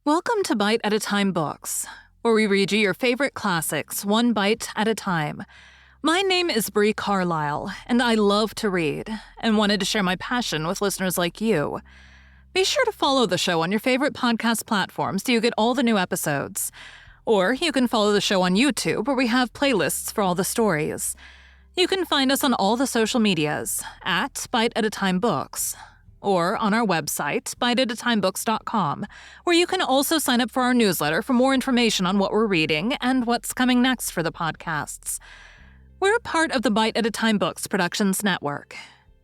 Welcome to Bite at a Time Books, where we read you your favorite classics one bite at a time. My name is Bree Carlile, and I love to read, and wanted to share my passion with listeners like you. Be sure to follow the show on your favorite podcast platform so you get all the new episodes. Or you can follow the show on YouTube, where we have playlists for all the stories. You can find us on all the social medias at Bite at a Time Books, or on our website, biteatatimebooks.com, where you can also sign up for our newsletter for more information on what we're reading and what's coming next for the podcasts. We're part of the Bite at a Time Books Productions Network.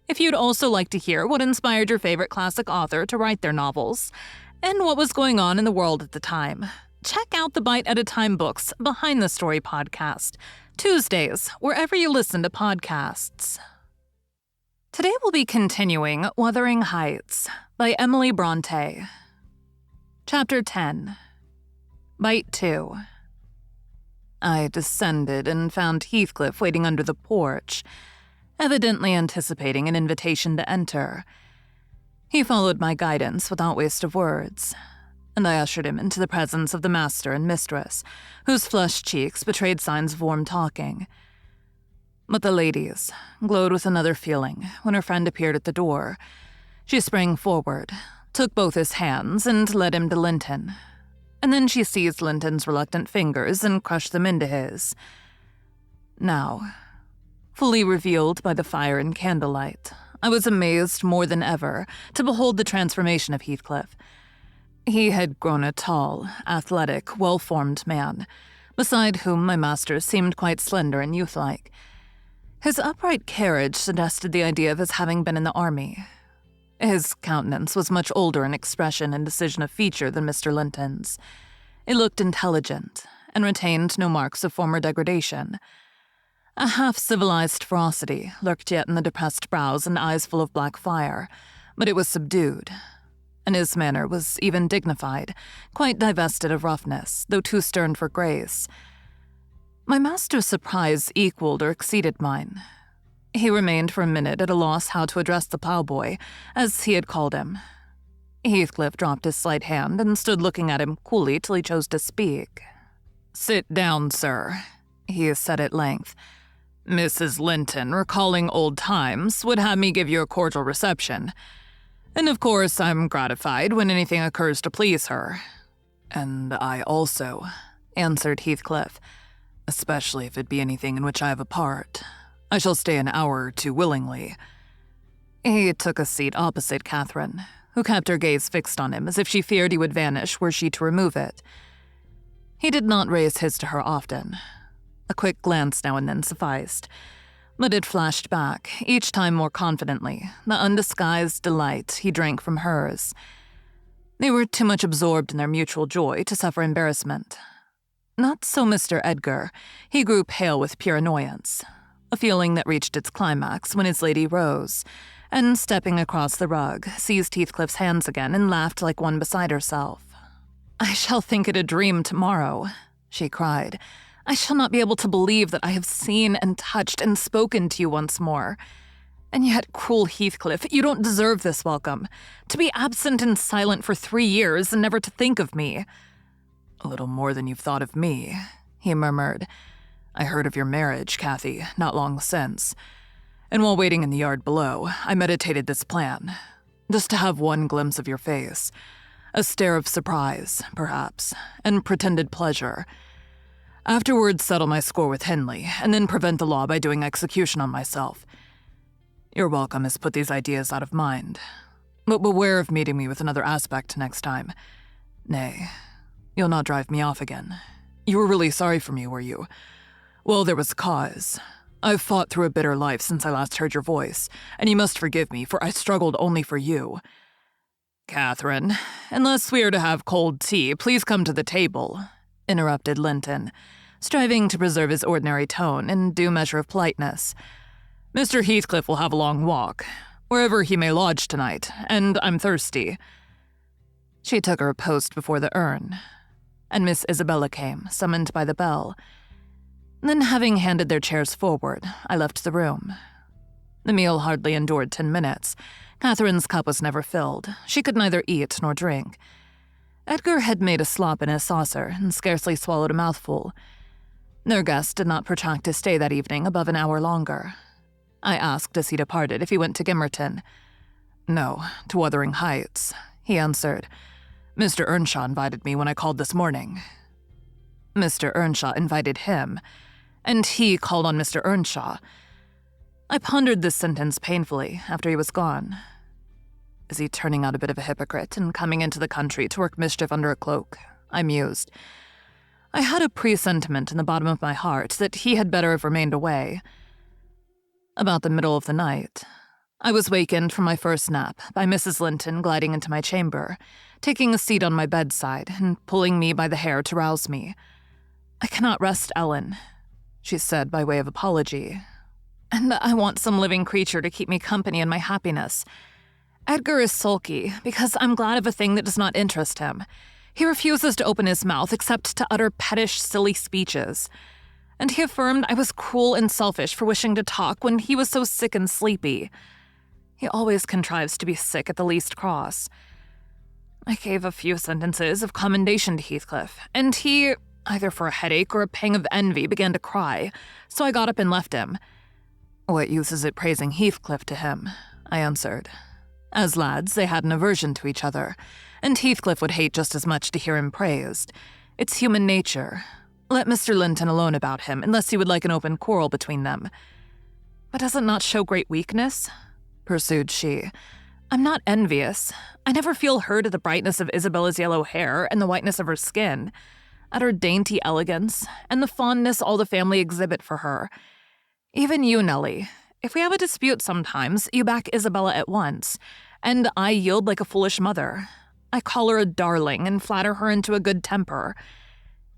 If you'd also like to hear what inspired your favorite classic author to write their novels, and what was going on in the world at the time, check out the Bite at a Time Books Behind the Story podcast, Tuesdays, wherever you listen to podcasts. Today we'll be continuing Wuthering by Emily Brontë. Chapter 10. Bite 2. I descended and found Heathcliff waiting under the porch, evidently anticipating an invitation to enter. He followed my guidance without waste of words, and I ushered him into the presence of the master and mistress, whose flushed cheeks betrayed signs of warm talking. But the lady's glowed with another feeling when her friend appeared at the door. She sprang forward, took both his hands, and led him to Linton. And then she seized Linton's reluctant fingers and crushed them into his. Now, fully revealed by the fire and candlelight, I was amazed more than ever to behold the transformation of Heathcliff. He had grown a tall, athletic, well-formed man, beside whom my master seemed quite slender and youth-like. His upright carriage suggested the idea of his having been in the army. His countenance was much older in expression and decision of feature than Mr. Linton's. It looked intelligent, and retained no marks of former degradation. A half-civilized ferocity lurked yet in the depressed brows and eyes full of black fire, but it was subdued, and his manner was even dignified, quite divested of roughness, though too stern for grace. My master's surprise equaled or exceeded mine. He remained for a minute at a loss how to address the plowboy, as he had called him. Heathcliff dropped his slight hand and stood looking at him coolly till he chose to speak. "Sit down, sir," he said at length. "Mrs. Linton, recalling old times, would have me give you a cordial reception. And of course I'm gratified when anything occurs to please her." "And I also," answered Heathcliff, "especially if it be anything in which I have a part. I shall stay an hour or two willingly." He took a seat opposite Catherine, who kept her gaze fixed on him as if she feared he would vanish were she to remove it. He did not raise his to her often. A quick glance now and then sufficed, but it flashed back, each time more confidently, the undisguised delight he drank from hers. They were too much absorbed in their mutual joy to suffer embarrassment. Not so Mr. Edgar. He grew pale with pure annoyance, a feeling that reached its climax when his lady rose, and stepping across the rug, seized Heathcliff's hands again and laughed like one beside herself. "I shall think it a dream tomorrow," she cried. "I shall not be able to believe that I have seen and touched and spoken to you once more. And yet, cruel Heathcliff, you don't deserve this welcome. To be absent and silent for 3 years and never to think of me." "A little more than you've thought of me," he murmured. "I heard of your marriage, Cathy, not long since. And while waiting in the yard below, I meditated this plan. Just to have one glimpse of your face. A stare of surprise, perhaps, and pretended pleasure. Afterwards settle my score with Henley, and then prevent the law by doing execution on myself. Your welcome has put these ideas out of mind. But beware of meeting me with another aspect next time. Nay, you'll not drive me off again. You were really sorry for me, were you? Well, there was cause. I've fought through a bitter life since I last heard your voice, and you must forgive me, for I struggled only for you." "Catherine, unless we are to have cold tea, please come to the table," interrupted Linton, striving to preserve his ordinary tone and due measure of politeness. "Mr. Heathcliff will have a long walk, wherever he may lodge tonight, and I'm thirsty." She took her post before the urn, and Miss Isabella came, summoned by the bell. Then, having handed their chairs forward, I left the room. The meal hardly endured 10 minutes. Catherine's cup was never filled. She could neither eat nor drink. Edgar had made a slop in his saucer and scarcely swallowed a mouthful. Their guest did not protract his stay that evening above an hour longer. I asked as he departed if he went to Gimmerton. "No, to Wuthering Heights," he answered. "Mr. Earnshaw invited me when I called this morning." Mr. Earnshaw invited him, and he called on Mr. Earnshaw. I pondered this sentence painfully after he was gone. Is he turning out a bit of a hypocrite and coming into the country to work mischief under a cloak? I mused. I had a presentiment in the bottom of my heart that he had better have remained away. About the middle of the night, I was wakened from my first nap by Mrs. Linton gliding into my chamber, taking a seat on my bedside and pulling me by the hair to rouse me. "I cannot rest, Ellen," she said by way of apology, "and I want some living creature to keep me company in my happiness. Edgar is sulky because I'm glad of a thing that does not interest him. He refuses to open his mouth except to utter pettish, silly speeches. And he affirmed I was cruel and selfish for wishing to talk when he was so sick and sleepy. He always contrives to be sick at the least cross. I gave a few sentences of commendation to Heathcliff, and he, either for a headache or a pang of envy, began to cry, so I got up and left him. What use is it praising Heathcliff to him? I answered. As lads, they had an aversion to each other, and Heathcliff would hate just as much to hear him praised. It's human nature. Let Mr. Linton alone about him, unless he would like an open quarrel between them. But does it not show great weakness? Pursued she. I'm not envious. I never feel hurt at the brightness of Isabella's yellow hair and the whiteness of her skin, at her dainty elegance, and the fondness all the family exhibit for her. Even you, Nellie. If we have a dispute sometimes, you back Isabella at once, and I yield like a foolish mother. I call her a darling and flatter her into a good temper.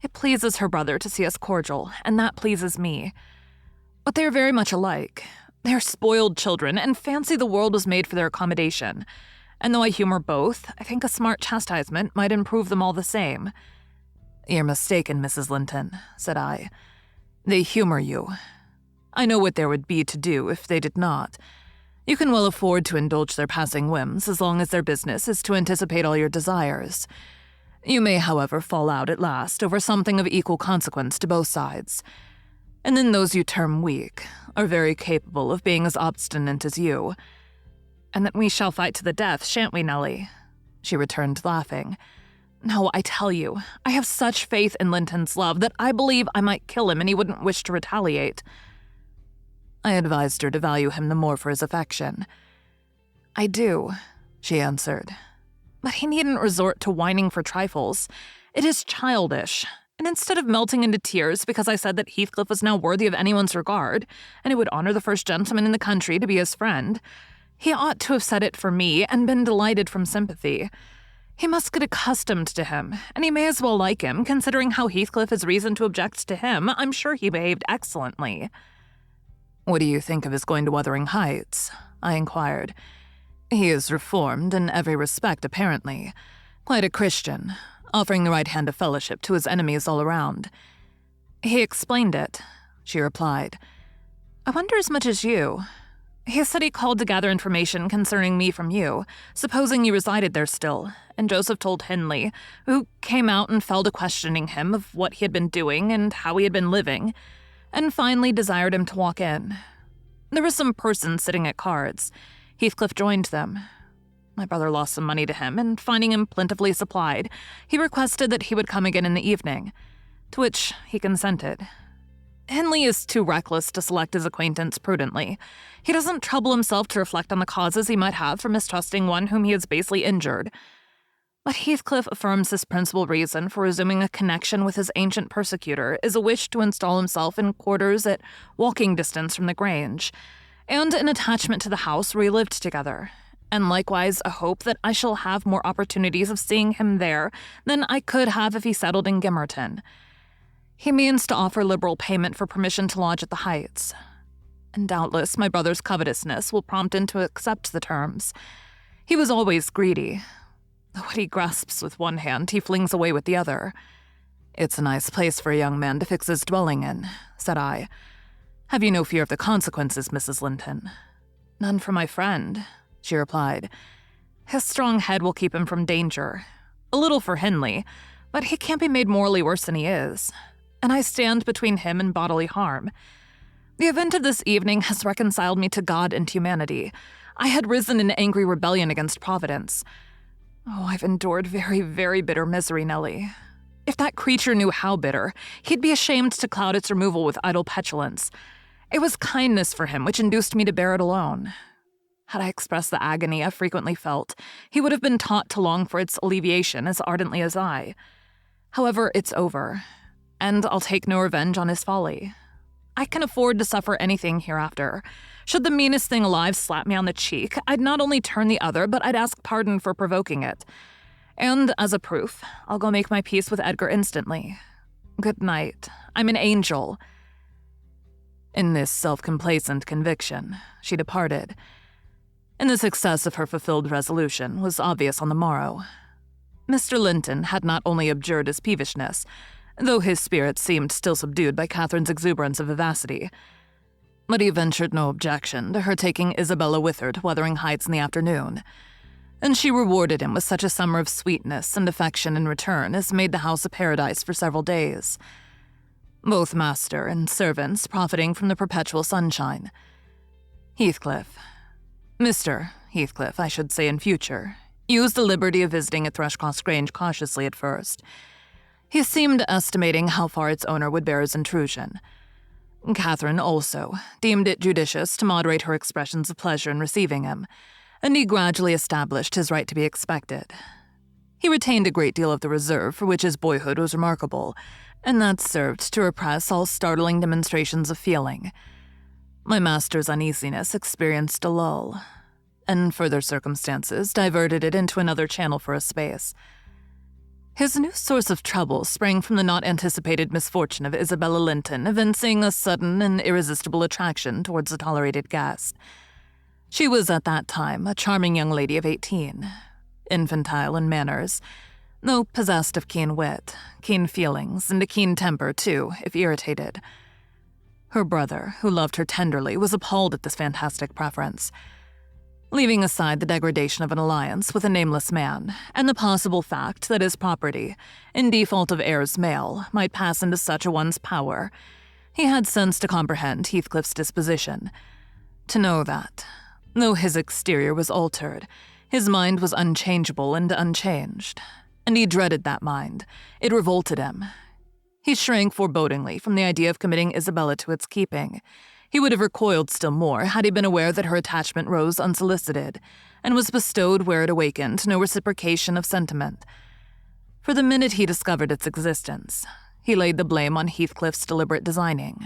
It pleases her brother to see us cordial, and that pleases me. But they are very much alike. They are spoiled children, and fancy the world was made for their accommodation. And though I humor both, I think a smart chastisement might improve them all the same. You're mistaken, Mrs. Linton, said I. They humor you. I know what there would be to do if they did not. You can well afford to indulge their passing whims as long as their business is to anticipate all your desires. You may, however, fall out at last over something of equal consequence to both sides. And then those you term weak are very capable of being as obstinate as you. And that we shall fight to the death, shan't we, Nellie? She returned, laughing. No, I tell you, I have such faith in Linton's love that I believe I might kill him and he wouldn't wish to retaliate. I advised her to value him the more for his affection. I do, she answered. But he needn't resort to whining for trifles. It is childish. And instead of melting into tears because I said that Heathcliff was now worthy of anyone's regard, and it would honor the first gentleman in the country to be his friend, he ought to have said it for me and been delighted from sympathy. He must get accustomed to him, and he may as well like him, considering how Heathcliff has reason to object to him. I'm sure he behaved excellently. What do you think of his going to Wuthering Heights? I inquired. He is reformed in every respect, apparently. Quite a Christian, offering the right hand of fellowship to his enemies all around. He explained it, she replied. I wonder as much as you. He said he called to gather information concerning me from you, supposing you resided there still, and Joseph told Hindley, who came out and fell to questioning him of what he had been doing and how he had been living, and finally desired him to walk in. There were some persons sitting at cards. Heathcliff joined them. My brother lost some money to him, and finding him plentifully supplied, he requested that he would come again in the evening, to which he consented. Hindley is too reckless to select his acquaintance prudently. He doesn't trouble himself to reflect on the causes he might have for mistrusting one whom he has basely injured. But Heathcliff affirms his principal reason for resuming a connection with his ancient persecutor is a wish to install himself in quarters at walking distance from the Grange, and an attachment to the house where we lived together, and likewise a hope that I shall have more opportunities of seeing him there than I could have if he settled in Gimmerton. He means to offer liberal payment for permission to lodge at the Heights, and doubtless my brother's covetousness will prompt him to accept the terms. He was always greedy. What he grasps with one hand, he flings away with the other. It's a nice place for a young man to fix his dwelling in, said I. Have you no fear of the consequences, Mrs. Linton? None for my friend, she replied. His strong head will keep him from danger. A little for Henley, but he can't be made morally worse than he is. And I stand between him and bodily harm. The event of this evening has reconciled me to God and humanity. I had risen in angry rebellion against Providence. Oh, I've endured very, very bitter misery, Nellie. If that creature knew how bitter, he'd be ashamed to cloud its removal with idle petulance. It was kindness for him which induced me to bear it alone. Had I expressed the agony I frequently felt, he would have been taught to long for its alleviation as ardently as I. However, it's over, and I'll take no revenge on his folly. I can afford to suffer anything hereafter. Should the meanest thing alive slap me on the cheek, I'd not only turn the other, but I'd ask pardon for provoking it. And as a proof, I'll go make my peace with Edgar instantly. Good night. I'm an angel. In this self-complacent conviction, she departed, and the success of her fulfilled resolution was obvious on the morrow. Mr. Linton had not only abjured his peevishness, though his spirits seemed still subdued by Catherine's exuberance of vivacity, but he ventured no objection to her taking Isabella with her to Wuthering Heights in the afternoon, and she rewarded him with such a summer of sweetness and affection in return as made the house a paradise for several days, both master and servants profiting from the perpetual sunshine. Mr. Heathcliff, I should say in future, used the liberty of visiting at Thrushcross Grange cautiously at first. He seemed estimating how far its owner would bear his intrusion. Catherine also deemed it judicious to moderate her expressions of pleasure in receiving him, and he gradually established his right to be expected. He retained a great deal of the reserve for which his boyhood was remarkable, and that served to repress all startling demonstrations of feeling. My master's uneasiness experienced a lull, and further circumstances diverted it into another channel for a space. His new source of trouble sprang from the not-anticipated misfortune of Isabella Linton evincing a sudden and irresistible attraction towards a tolerated guest. She was at that time a charming young lady of 18, infantile in manners, though possessed of keen wit, keen feelings, and a keen temper, too, if irritated. Her brother, who loved her tenderly, was appalled at this fantastic preference. Leaving aside the degradation of an alliance with a nameless man, and the possible fact that his property, in default of heirs male, might pass into such a one's power, he had sense to comprehend Heathcliff's disposition, to know that, though his exterior was altered, his mind was unchangeable and unchanged, and he dreaded that mind. It revolted him. He shrank forebodingly from the idea of committing Isabella to its keeping. He would have recoiled still more had he been aware that her attachment rose unsolicited, and was bestowed where it awakened no reciprocation of sentiment. For the minute he discovered its existence, he laid the blame on Heathcliff's deliberate designing.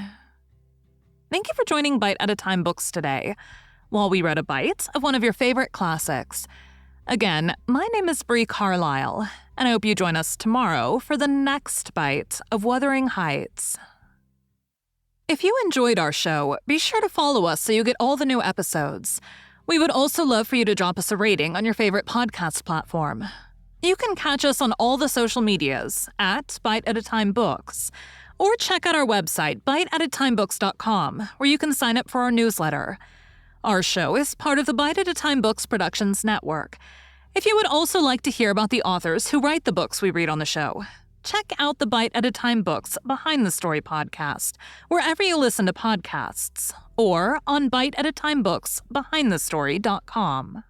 Thank you for joining Bite at a Time Books today, while we read a bite of one of your favorite classics. Again, my name is Bree Carlile, and I hope you join us tomorrow for the next bite of Wuthering Heights. If you enjoyed our show, be sure to follow us so you get all the new episodes. We would also love for you to drop us a rating on your favorite podcast platform. You can catch us on all the social medias at Bite at a Time Books, or check out our website, biteatatimebooks.com, where you can sign up for our newsletter. Our show is part of the Bite at a Time Books Productions Network. If you would also like to hear about the authors who write the books we read on the show, check out the Bite at a Time Books Behind the Story podcast, wherever you listen to podcasts, or on biteatatimebooksbehindthestory.com.